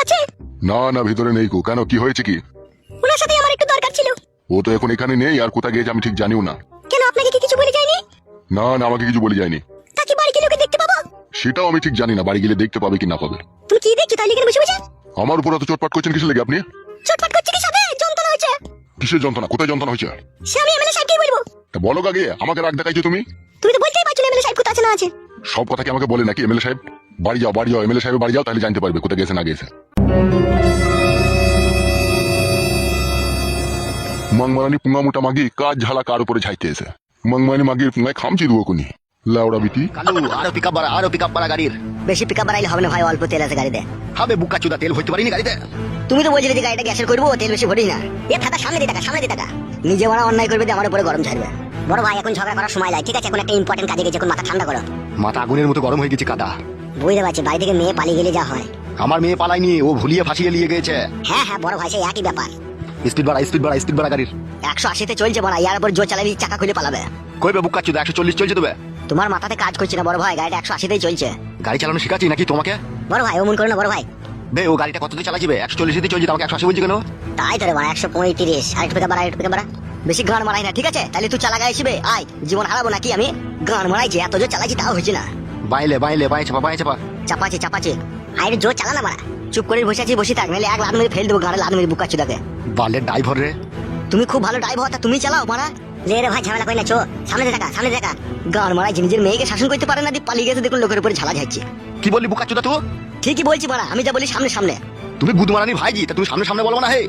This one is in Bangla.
আছে? না না ভিতরে নেই কো। কেন, কি হয়েছে কি? ওনার সাথে আমার একটু দরকার ছিল। ও তো এখন এখানে নেই, আর কোথায় গিয়েছে আমি ঠিক জানিও না। কেন, আপনাকে কি কিছু বলে যায়নি? না না, আমাকে কিছু বলে যায়নি। তা কি বাড়ি গেলে ওকে দেখতে পাবো? সেটাও আমি ঠিক জানি না, বাড়ি গেলে দেখতে পাবে কি না পাবে। তুমি কি দেখছো তাহলে এখানে বসে বসে? আমার উপর এত চোটপাট করছেন কিসের লেগে আপনি? চটপট করছে কি সাথে? যন্ত্রণা হয়েছে। কিসের যন্ত্রণা, কোথায় যন্ত্রণা হয়েছে? সে আমি এমএলএ সাহেবকে বলবো। তা বলো আগে, আমাকে রাগ দেখাইছো তুমি। তুমি তো বলতেই পারছো না এমএলএ সাহেব কোথায় আছে না আছে। সব কথা কি আমাকে বলে নাকি এমএলএ সাহেব? বাড়ি যাও বাড়ি যাও, এমএলএ সাহেব বাড়ি যাও, তাহলে জানতে পারবে কোথায় গেছে না গেছে। মংমারানি পুঙ্গা মোটা মাগি কাজ ঝালা কার উপরে ঝাইতে এসে। মংমারানি মাগির পুঙ্গায় খামচি দেবো কোনি লাউড়া বিটি। কালু আরো পিকআপ বাড়া গাড়ির। বেশি পিকআপ বাড়াইলে হবে না ভাই, অল্প তেল আছে গাড়িতে। হবে বুকা চুদা, তেল ভরতে পারিনি গাড়িতে। তুমি তো বলছিলে যে গাড়িটা গ্যাসের করবো, তেল বেশি ভরি না। এ থাকা সামনে দিয়ে টাকা, সামনে দিয়ে টাকা। নিজে বড় অন্যায় করবে দিয়ে আমার উপরে গরম ছাড়বে। বড় ভাই এখন ঝগড়া করার সময় লাগে, ঠিক আছে? এখন একটা ইম্পর্টেন্ট কাজে গেছে, এখন মাথা ঠান্ডা করো। মাথা আগুনের মতো গরম হয়ে গেছে কাদা। বুঝতে পারছি, বাড়ি থেকে মেয়ে পালিয়ে গেলে যা হয়। আমার মেয়ে পালায়নি, ও ভুলিয়ে ফাঁসিয়ে নিয়ে গেছে। হ্যাঁ হ্যাঁ বড় ভাই, সেই একই ব্যাপার। স্পিড বাড়া গাড়ির। 180-তে চলছে বড়, ইয়ার উপর জোর চালাবি চাকা খুলে পালাবে। কইবে বুকা চুদা 140 চলছে তবে। তোমার মাথাতে কাজ করছে না বড় ভাই, গাড়িটা 180-তেই চলছে। গাড়ি চালানো শিখাচ্ছি নাকি তোমাকে? বড় ভাই অমন করো না বড় ভাই। বে ও গাড়িটা কততে চালাচ্ছিবে? 140 চলছে, আমাকে 180 বলছি কেন? তাই তো রে বড়, 135। আরেকটু পিকআপ বাড়া, আরেকটু পিকআপ বাড়া। বেশি গান মারাই না, ঠিক আছে? তাহলে তুই চালা গাইছিবে, আয় জীবন হারাবো নাকি আমি? গান মারাইছি, এত জোর চালাচ্ছি তাও হয়েছে না। বাইলে বাই চাপা। চাপাচ্ছে। আরে জোর চালা না মারা। চুপ করে বসে আছি, বসে থাক, নাহলে এক লাত মেরে ফেল দেবো গাড়ি, লাত মেরে বুকা চুদাকে। বালের ড্রাইভার রে। তুমি খুব ভালো ড্রাইভার, তা তুমি চালাও মারা। লে রে ভাই, ঝামেলা করি না, চো সামনে দেখা। গান মারাই নিজের মেয়েকে শাসন করতে পারে না, দিয়ে পালিয়ে গেছে, দেখুন লোকের উপরে ঝালা যাচ্ছে। কি বললি বুকা চুদা তুই? ঠিকই বলছি মারা, আমি যা বলি সামনে। তুমি গুদ মারানি ভাইজি, তা তুমি সামনে বলবো না হে।